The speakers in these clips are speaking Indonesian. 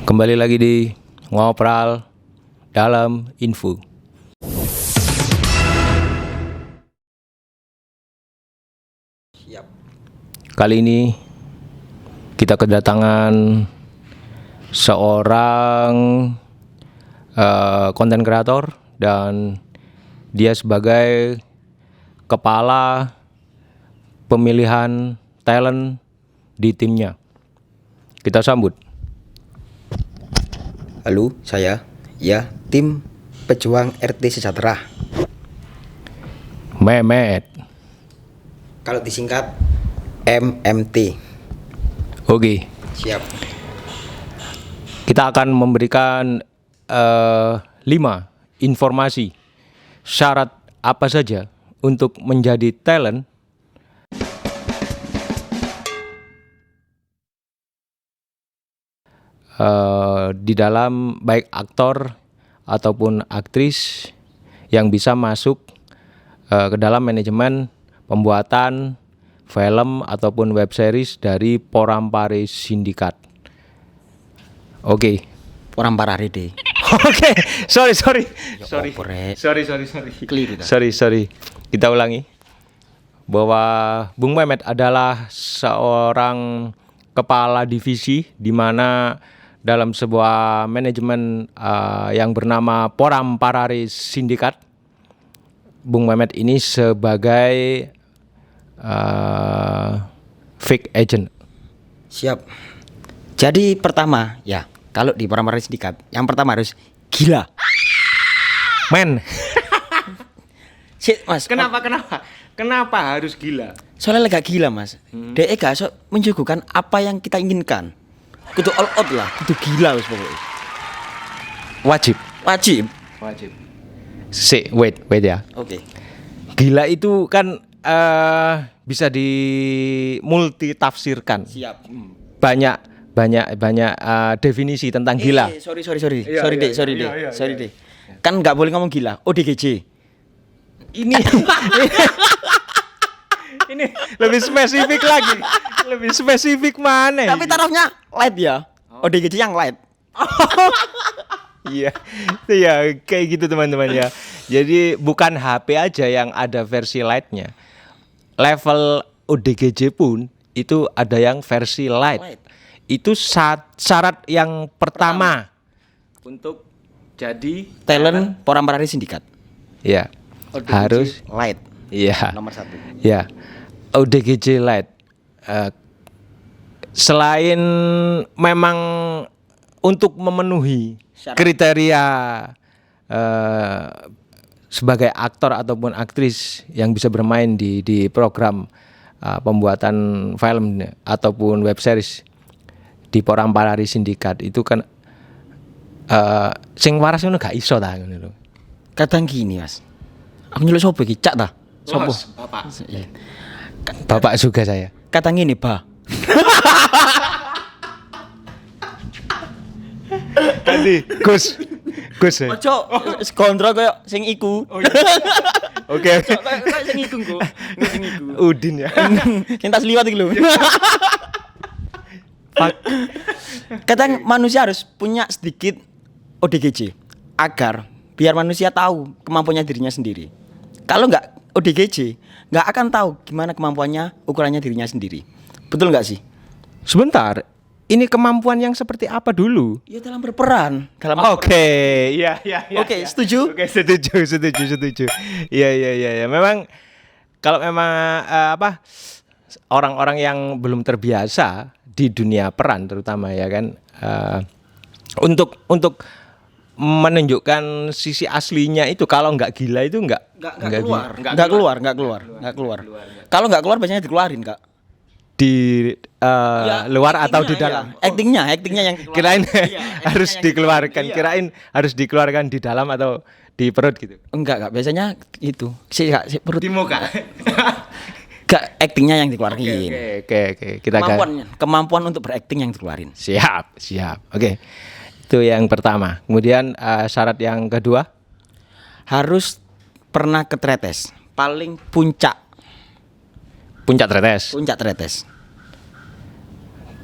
Kembali lagi di Ngobrol Dalam Info. Siap. Kali ini kita kedatangan seorang konten kreator dan dia sebagai kepala pemilihan talent di timnya. Kita sambut. Halo, saya tim pejuang RT Sejahtera. Mehmet. Kalau disingkat MMT. Oke. Siap. Kita akan memberikan 5 informasi syarat apa saja untuk menjadi talent di dalam baik aktor ataupun aktris yang bisa masuk ke dalam manajemen pembuatan film ataupun web series dari Porampari Sindikat. Oke. Porampari deh. Oke, sorry. Keliru dah. Sorry. Kita ulangi. Bahwa Bung Mehmet adalah seorang kepala divisi di mana dalam sebuah manajemen yang bernama Porampari Sindikat, Bung Mehmet ini sebagai fake agent. Siap. Jadi pertama, ya, kalau di Porampari Sindikat, yang pertama harus gila. Men. Sik, Mas. Kenapa harus gila? Soalnya gak gila, Mas. Dia gak sok menyuguhkan apa yang kita inginkan. Kudu all out lah, kudu gila wis pokoknya. Wajib. Wait ya. Oke. Gila itu kan bisa dimultitafsirkan. Siap. Banyak definisi tentang gila. Sorry deh. Iya. Kan nggak boleh ngomong gila. ODGJ. Ini ini lebih spesifik lagi. Lebih spesifik mana? Tapi taruhnya light ya. ODGJ yang light. Iya, kayak gitu teman-teman ya. Jadi bukan HP aja yang ada versi lightnya. Level ODGJ pun itu ada yang versi light. Itu syarat yang pertama untuk jadi talent Porampari Sindikat. Ya, ODGJ harus light. Iya. Nomor 1. Ya, ODGJ light. Selain memang untuk memenuhi syarat kriteria sebagai aktor ataupun aktris yang bisa bermain di program pembuatan film ataupun web series di Porampari Sindikat itu kan sing waras ngono gak iso ta ngono lho. Kadang gini, Mas. Aku nyeluk sopo iki, Cak ta? Sopo? Bapak. Iya. Bapak juga saya. Kadang gini, Bah. Tadi Gus. Ojo kontrol koyo sing iku. Oke. Koyo sing iku kok. Sing iku. Udin ya. Sing tas liwat iki lho. Kadang manusia harus punya sedikit ODGJ agar biar manusia tahu kemampuannya dirinya sendiri. Kalau nggak ODGJ, nggak akan tahu gimana kemampuannya, ukurannya dirinya sendiri. Betul nggak sih? Sebentar. Ini kemampuan yang seperti apa dulu? Ya dalam berperan. Oke, iya. Oke, setuju? Oke, setuju. Iya. Memang kalau memang orang-orang yang belum terbiasa di dunia peran terutama ya kan untuk menunjukkan sisi aslinya itu kalau nggak gila itu nggak keluar. Kalau nggak keluar biasanya dikeluarin, Kak. Di luar atau di dalam. Actingnya yang Kirain harus dikeluarkan. Kirain harus dikeluarkan di dalam atau di perut gitu. Enggak, biasanya itu. Si perut Di muka. Gak, actingnya yang dikeluarin. Oke. Kemampuan untuk berakting yang dikeluarin. Siap. Oke. Itu yang pertama. Kemudian syarat yang kedua harus pernah ke Tretes. Paling puncak Tretes. Tretes.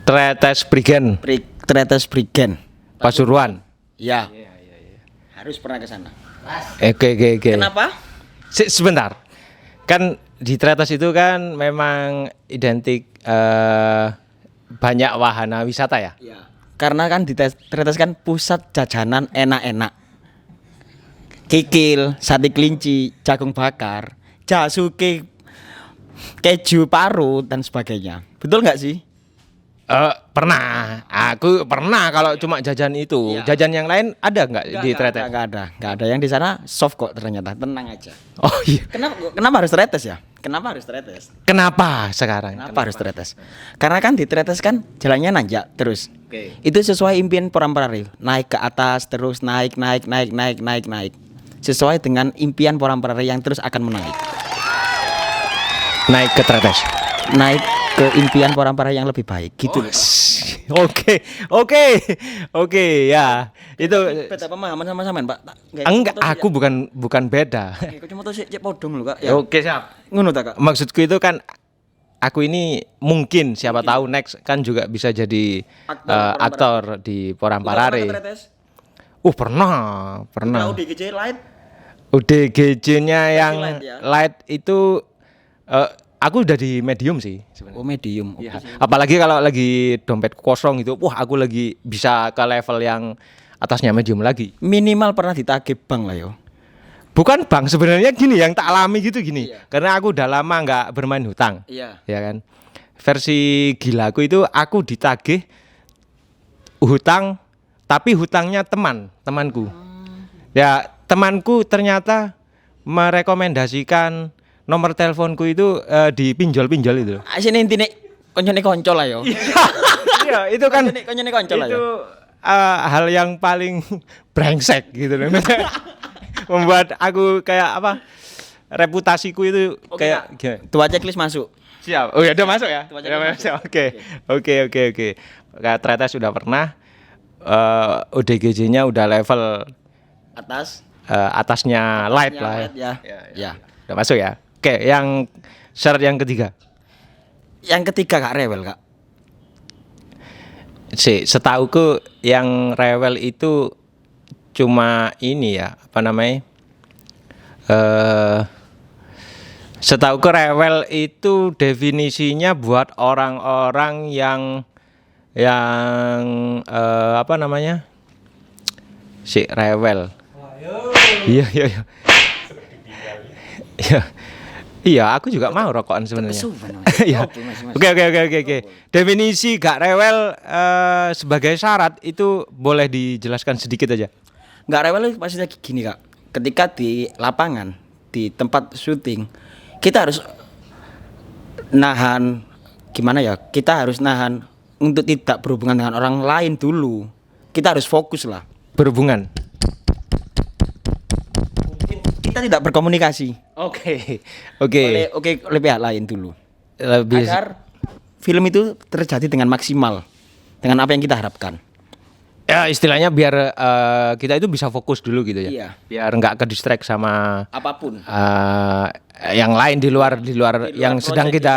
Tretes Prigen. Tretes Prigen. Pasuruan. Ya. Harus pernah ke sana. Oke. Kenapa? Sebentar. Kan di Tretes itu kan memang identik banyak wahana wisata ya. Iya. Karena kan di Tretes kan pusat jajanan enak-enak. Kikil, sate kelinci, jagung bakar, jasuke, keju parut dan sebagainya. Betul nggak sih? Pernah. Aku pernah kalau cuma jajan itu. Iya. Jajan yang lain ada nggak di Tretes? Nggak ada. Yang di sana soft kok ternyata. Tenang aja. Oh iya. Kenapa harus Tretes ya? Kenapa harus Tretes? Kenapa sekarang? Kenapa harus Tretes? Karena kan di Tretes kan jalannya nanjak terus. Oke. Itu sesuai impian Poramparari. Naik ke atas terus naik. Sesuai dengan impian Poramparari yang terus akan menaik. Naik ke Tretes. Naik ke impian Poramparari yang lebih baik gitu. Oke, ya. Itu Beda pemahaman sama sampean, Pak. enggak, aku bukan beda. Kok cuma tuh cek podong lho, Kak. Oke, siap. Ngono ta, Kak? Maksudku itu kan aku ini mungkin siapa tahu next kan juga bisa jadi aktor di Poramparari. Pernah. ODGJ Light. UDGJ-nya yang Light ya? light itu aku udah di medium sih sebenarnya. Oh, medium. Iya. Apalagi kalau lagi dompet kosong gitu, wah aku lagi bisa ke level yang atasnya medium lagi. Minimal pernah ditagih bank lah yo. Bukan bang, sebenarnya gini yang tak alami gitu gini. Iya. Karena aku udah lama nggak bermain hutang. Iya. Ya kan. Versi gilaku itu aku ditagih hutang, tapi hutangnya temanku. Ya temanku ternyata merekomendasikan nomor teleponku itu dipinjol-pinjol itu. Sini intine koncone konco lah yo. Iya, itu kan Koncone konco lah itu yo. hal yang paling brengsek gitu loh. Membuat aku kayak apa? Reputasiku itu Oke, kayak Kak. gimana? Tua checklist masuk. Siap. Oh ya udah masuk ya. Coba Udah cek masuk. Oke. Ternyata sudah pernah ODGJ-nya udah level Atas. atasnya light Atasnya lah light ya. Ya. Udah masuk ya. Oke, yang syarat yang ketiga. Yang ketiga Kak rewel, Kak. Setauku yang rewel itu cuma ini ya, apa namanya? Setauku rewel itu definisinya buat orang-orang yang apa namanya? Rewel. Iya. Iya, aku juga mau rokokan sebenarnya. Iya. Oke. Definisi gak rewel sebagai syarat itu boleh dijelaskan sedikit aja. Nggak rewel itu maksudnya gini, Kak. Ketika di lapangan, di tempat syuting, kita harus nahan gimana ya? Kita harus nahan untuk tidak berhubungan dengan orang lain dulu. Kita harus fokus lah. Berhubungan. Kita tidak berkomunikasi. Oke. Oleh pihak lain dulu. Lebih Agar film itu terjadi dengan maksimal dengan apa yang kita harapkan. ya istilahnya biar kita itu bisa fokus dulu gitu ya. Iya. Biar nggak ke distract sama Apapun. yang lain di luar yang sedang project kita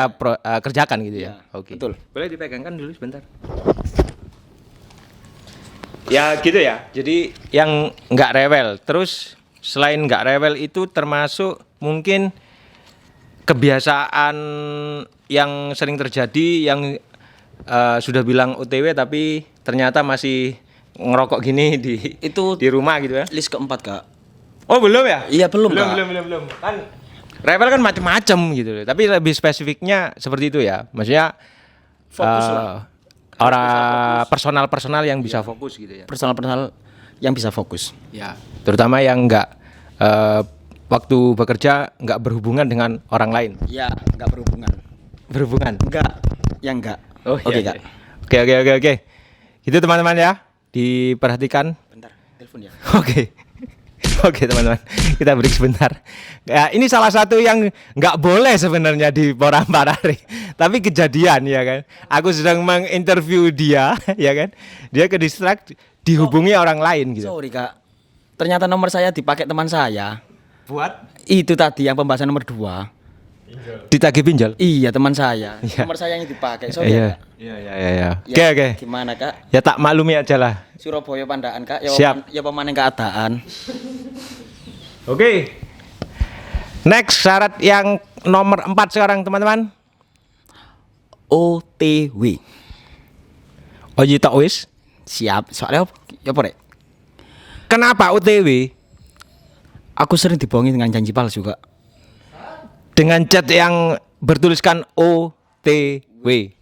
kerjakan gitu ya. Iya, Oke. betul. Boleh dipegangkan dulu sebentar. Ya gitu ya. Jadi yang nggak rewel. Terus selain nggak rewel itu termasuk mungkin kebiasaan yang sering terjadi yang sudah bilang OTW tapi ternyata masih ngerokok gini Itu di rumah gitu ya. list keempat, Kak. Oh belum ya? Iya, belum, Kak. Belum. Kan rewel kan macam-macam gitu loh. Tapi lebih spesifiknya seperti itu ya. Maksudnya Fokus lah. orang personal yang bisa fokus gitu ya. Personal yang bisa fokus. Ya. Terutama yang enggak waktu bekerja enggak berhubungan dengan orang lain. Ya, enggak berhubungan. Berhubungan. Enggak, yang enggak. Oh, Oke, iya, Kak. iya. Oke. Gitu teman-teman ya. Diperhatikan. Bentar, telepon ya. Oke teman-teman, kita break sebentar. Ya, ini salah satu yang nggak boleh sebenarnya di Poramparari, tapi kejadian ya kan. Aku sedang menginterview dia, ya kan. Dia ke distract, dihubungi orang lain gitu. Sorry, Kak. Ternyata nomor saya dipakai teman saya. Buat? Itu tadi yang pembahasan nomor 2. Ditagih pinjol. Iya, teman saya. Iya. Nomor saya yang dipakai. So, Iya. Kak. Iya, iya. Ya, Oke, oke. Gimana, Kak? Ya tak maklumi aja lah. Surabaya Pandaan, Kak. Ya Siap. ya pemanen keadaan. Oke. Next syarat yang nomor 4 sekarang teman-teman. OTW. Oji tak wis. Siap. Soalnya ya apa, Rek? Kenapa OTW? Aku sering dibohongi dengan janji palsu, Kak. Dengan chat yang bertuliskan OTW.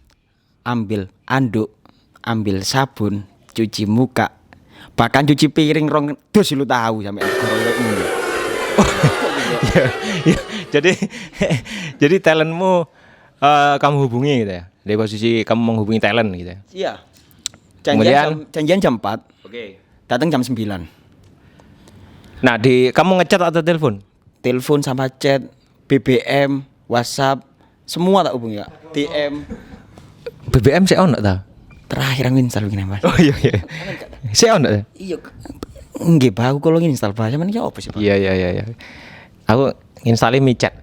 Ambil anduk, ambil sabun, cuci muka, bahkan cuci piring rong dus lu tahu sampai gorowekmu. Ya, ya. Jadi talentmu kamu hubungi gitu ya. Dari posisi kamu menghubungi talent gitu ya. Iya. Janjian jam 4, Oke. datang jam 9. Nah, kamu ngechat atau telepon? Telepon sama chat, BBM, WhatsApp, semua tak hubungi, Kak. DM. BBM saya ono ta? Terakhir aku install begini, Mas. Oh iya iya. Saya ono ta? Iya. Nggih, Pak, aku kalau install bahasa mana ya apa sih, Pak? Iya. Aku install micet.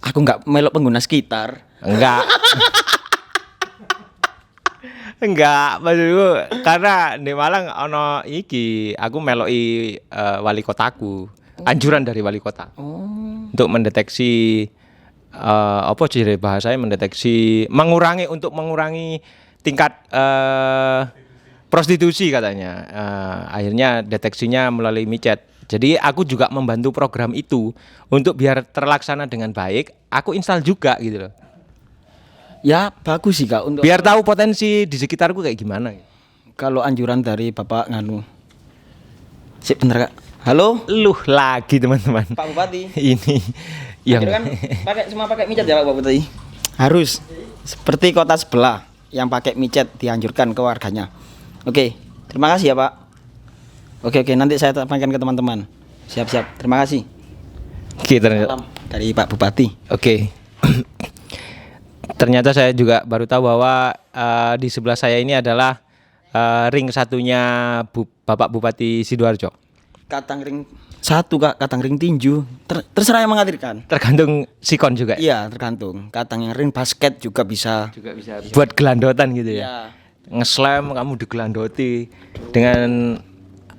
Aku enggak melok pengguna sekitar. Enggak. Enggak, maksudku karena di Malang ono iki, aku meloki wali kotaku. Anjuran dari wali kota. Untuk mendeteksi apa sih bahasanya mendeteksi mengurangi tingkat prostitusi katanya. Akhirnya deteksinya melalui micet. Jadi aku juga membantu program itu untuk biar terlaksana dengan baik. Aku install juga gitu loh. Ya, bagus sih, Kak, untuk Biar tahu potensi di sekitarku kayak gimana. kalau anjuran dari Bapak nganu. Sip, bentar, Kak. Halo, Luh lagi teman-teman. Pak Bupati. Ini yang Anjuran kan pakai micet ya, Pak Bupati? Harus. Seperti kota sebelah yang pakai micet dianjurkan ke warganya. Oke, terima kasih ya, Pak. Oke, nanti saya sampaikan ke teman-teman. Siap. Terima kasih. Oke, ternyata. Salam dari Pak Bupati. Oke. Ternyata saya juga baru tahu bahwa di sebelah saya ini adalah ring satunya Bapak Bupati Sidoarjo. Katang ring 1, Kak, katang ring tinju. Terserah yang mengadirkan. Tergantung sikon juga. Iya, tergantung. Katang yang ring basket juga bisa. Juga bisa buat gelandotan gitu ya. Iya. Ngeslam kamu digelandoti dengan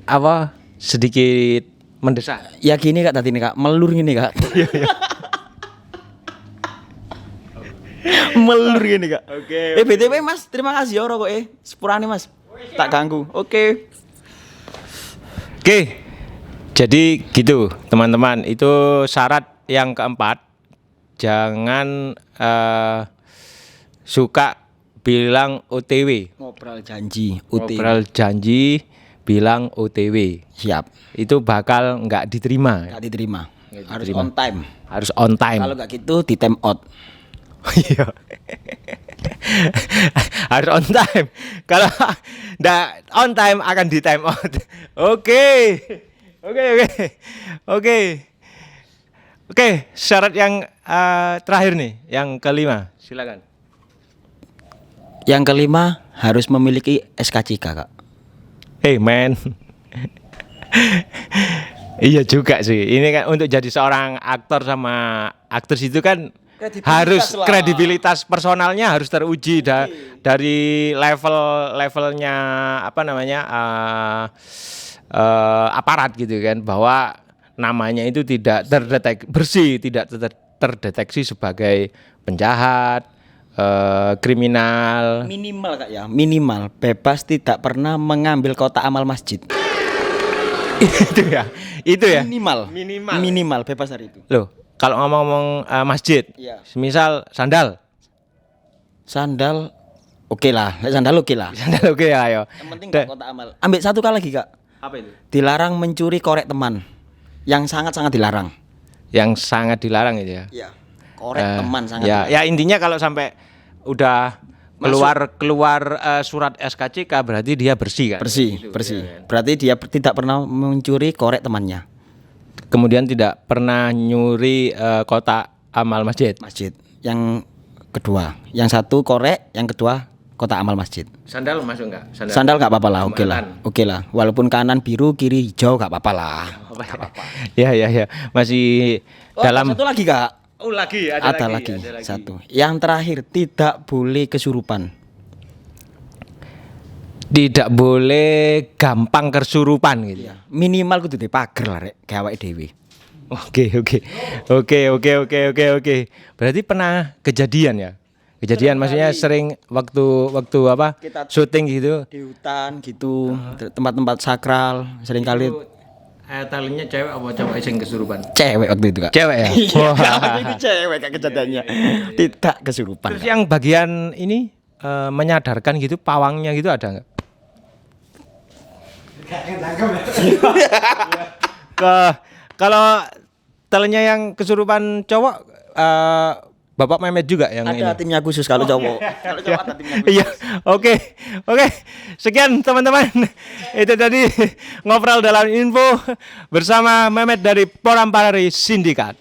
apa? Sedikit mendesak. Ya gini, Kak, tadi nih, Kak, melur gini, Kak. Melur gini, Kak. Oke. BTW, Mas, terima kasih ya rokok sepurane, Mas. Tak ganggu. Oke. Oke. Jadi gitu, teman-teman. Itu syarat yang keempat. Jangan suka bilang OTW. Ngobrol janji, UT. Ngobrol janji bilang OTW. Siap. Itu bakal nggak diterima. Nggak diterima. Nggak Harus diterima. on time. Harus on time. Kalau nggak gitu di time out. Iya. Harus on time. Kalau nggak on time akan di time out. Oke. Oke, syarat yang terakhir nih, yang kelima. Silakan. Yang kelima harus memiliki SKCK, Kak. Hey man. Iya juga sih. Ini kan untuk jadi seorang aktor sama aktris itu kan harus lah. kredibilitas personalnya harus teruji dari levelnya apa namanya aparat gitu kan, bahwa namanya itu tidak terdeteksi sebagai penjahat, kriminal. Minimal, Kak, ya. Minimal bebas tidak pernah mengambil kotak amal masjid. itu ya Minimal bebas dari itu. loh. Kalau ngomong-ngomong masjid, Iya. misal sandal Oke lah, sandal oke lah. oke ya, ayo. Yang penting nggak kotak amal. Ambil satu kali lagi, Kak. Apa itu? Dilarang mencuri korek teman. Yang sangat dilarang. Yang sangat dilarang itu ya. Iya. Korek teman sangat. Ya, ya intinya kalau sampai udah keluar surat SKCK berarti dia bersih kan? Bersih. Gitu, ya. Berarti dia tidak pernah mencuri korek temannya. Kemudian tidak pernah nyuri kotak amal masjid. Masjid. Yang kedua, yang satu korek, yang kedua kotak amal masjid. Sandal masuk enggak? Sandal nggak apa-apa lah, oke lah. Aman. Oke lah. Walaupun kanan biru, kiri hijau nggak apa-apa lah. Ya. Masih dalam Satu lagi, Kak. Oh lagi Ada lagi satu. Yang terakhir, tidak boleh kesurupan. Tidak boleh gampang kesurupan gitu. Minimal kudu di pager lah rek, gawe awake dhewe. Oke. Berarti pernah kejadian ya? Kejadian maksudnya sering waktu apa? Kita Syuting gitu. di hutan gitu, tempat-tempat sakral, sering kali Talentnya cewek apa cowok yang kesurupan? cewek waktu itu Kak. Cewek ya? Iya, Wah. waktu itu cewek Kak kejadiannya. Tidak kesurupan. Terus yang bagian ini menyadarkan gitu pawangnya gitu ada nggak? Kalau talentnya yang kesurupan cowok Bapak Mehmet juga yang ini. Ada timnya khusus kalau cowok. Kalau cowok ada timnya khusus. Iya, oke. Sekian teman-teman. Itu tadi ngobrol dalam info bersama Mehmet dari Porampari Sindikat.